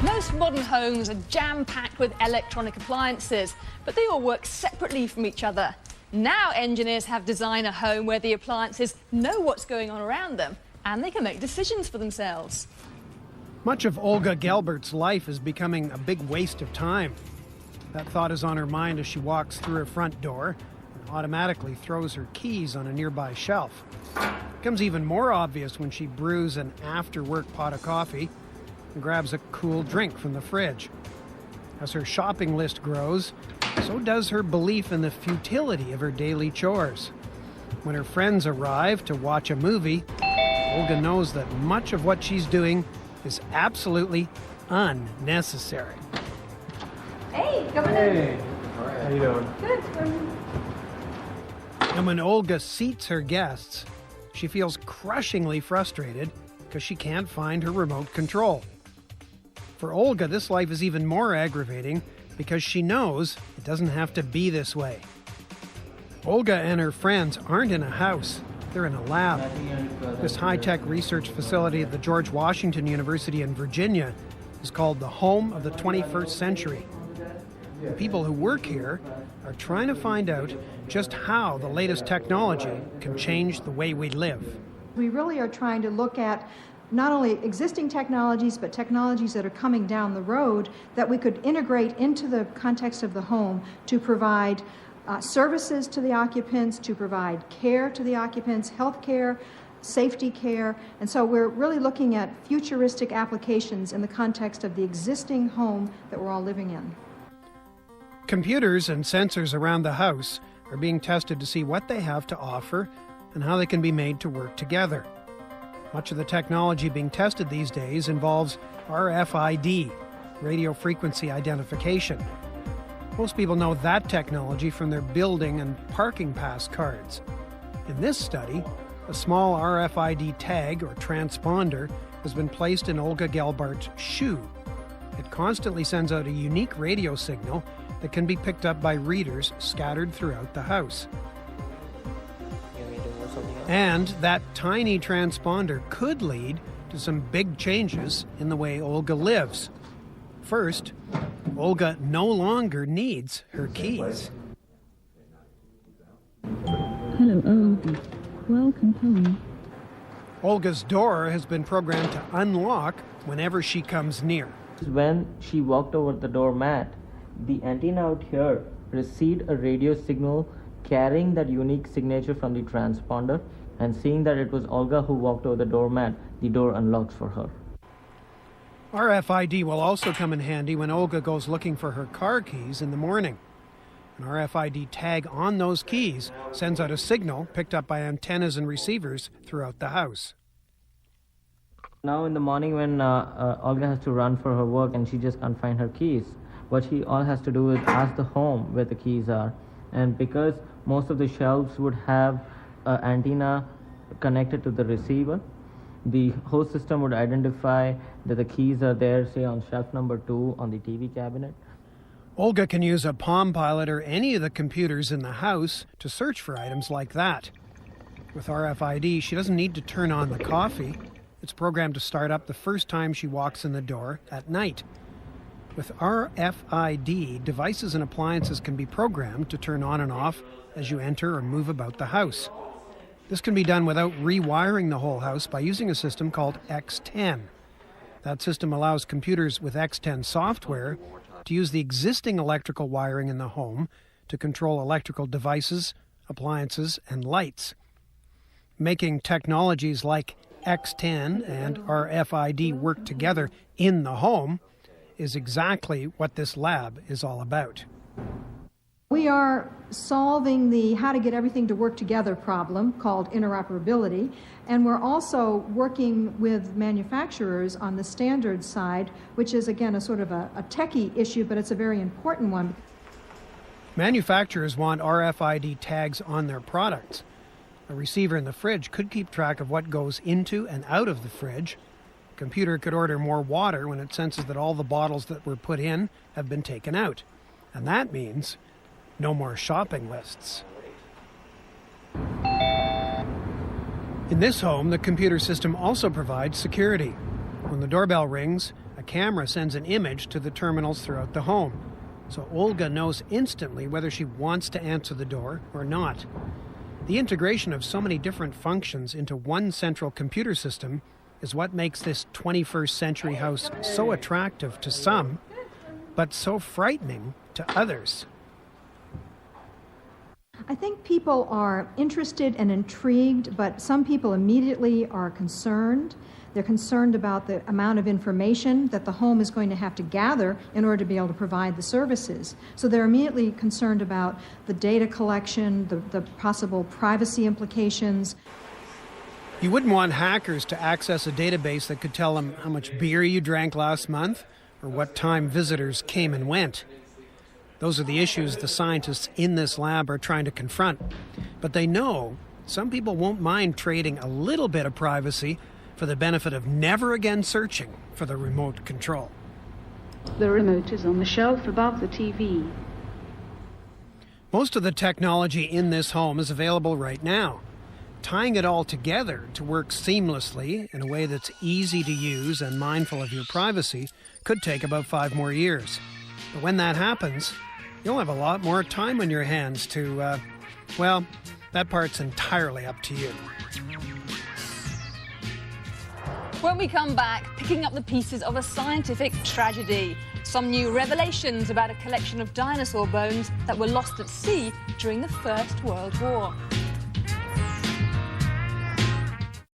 Most modern homes are jam-packed with electronic appliances, but they all work separately from each other. Now engineers have designed a home where the appliances know what's going on around them and they can make decisions for themselves. Much of Olga Gelbert's life is becoming a big waste of time. That thought is on her mind as she walks through her front door and automatically throws her keys on a nearby shelf. It becomes even more obvious when she brews an after-work pot of coffee and grabs a cool drink from the fridge. As her shopping list grows, so does her belief in the futility of her daily chores. When her friends arrive to watch a movie, Olga knows that much of what she's doing is absolutely unnecessary. Hey, come on in. Hey, all right, how you doing? Good. And when Olga seats her guests, she feels crushingly frustrated because she can't find her remote control. For Olga, this life is even more aggravating because she knows it doesn't have to be this way. Olga and her friends aren't in a house, they're in a lab. This high-tech research facility at the George Washington University in Virginia is called the home of the 21st century. The people who work here are trying to find out just how the latest technology can change the way we live. We really are trying to look at not only existing technologies, but technologies that are coming down the road that we could integrate into the context of the home to provide services to the occupants, to provide care to the occupants, health care, safety care. And so we're really looking at futuristic applications in the context of the existing home that we're all living in. Computers and sensors around the house are being tested to see what they have to offer and how they can be made to work together. Much of the technology being tested these days involves RFID, radio frequency identification. Most people know that technology from their building and parking pass cards. In this study, a small RFID tag or transponder has been placed in Olga Gelbert's shoe. It constantly sends out a unique radio signal that can be picked up by readers scattered throughout the house. And that tiny transponder could lead to some big changes in the way Olga lives. First, Olga no longer needs her keys. Hello, Olga. Welcome home. Olga's door has been programmed to unlock whenever she comes near. When she walked over the doormat, the antenna out here received a radio signal carrying that unique signature from the transponder, and seeing that it was Olga who walked over the doormat, the door unlocks for her. RFID will also come in handy when Olga goes looking for her car keys in the morning. An RFID tag on those keys sends out a signal picked up by antennas and receivers throughout the house. Now in the morning when Olga has to run for her work and she just can't find her keys, what she all has to do is ask the home where the keys are. And because most of the shelves would have an antenna connected to the receiver, the host system would identify that the keys are there, say on shelf number 2 on the TV cabinet. Olga can use a Palm Pilot or any of the computers in the house to search for items like that. With RFID, she doesn't need to turn on the coffee. It's programmed to start up the first time she walks in the door at night. With RFID, devices and appliances can be programmed to turn on and off as you enter or move about the house. This can be done without rewiring the whole house by using a system called X10. That system allows computers with X10 software to use the existing electrical wiring in the home to control electrical devices, appliances, and lights. Making technologies like X10 and RFID work together in the home is exactly what this lab is all about. We are solving the how to get everything to work together problem called interoperability, and we're also working with manufacturers on the standards side, which is again a sort of a techie issue, but it's a very important one. Manufacturers want RFID tags on their products. A receiver in the fridge could keep track of what goes into and out of the fridge. A computer could order more water when it senses that all the bottles that were put in have been taken out. And that means no more shopping lists. In this home, the computer system also provides security. When the doorbell rings, a A camera sends an image to the terminals throughout the home, so Olga knows instantly whether she wants to answer the door or not. The integration of so many different functions into one central computer system is what makes this 21st century house so attractive to some, but so frightening to others. I think people are interested and intrigued, but some people immediately are concerned. They're concerned about the amount of information that the home is going to have to gather in order to be able to provide the services. So they're immediately concerned about the data collection, the possible privacy implications. You wouldn't want hackers to access a database that could tell them how much beer you drank last month or what time visitors came and went. Those are the issues the scientists in this lab are trying to confront. But they know some people won't mind trading a little bit of privacy for the benefit of never again searching for the remote control. The remote is on the shelf above the TV. Most of the technology in this home is available right now. Tying it all together to work seamlessly in a way that's easy to use and mindful of your privacy could take about 5 more years. But when that happens, you'll have a lot more time on your hands to, well, that part's entirely up to you. When we come back, picking up the pieces of a scientific tragedy. Some new revelations about a collection of dinosaur bones that were lost at sea during the First World War.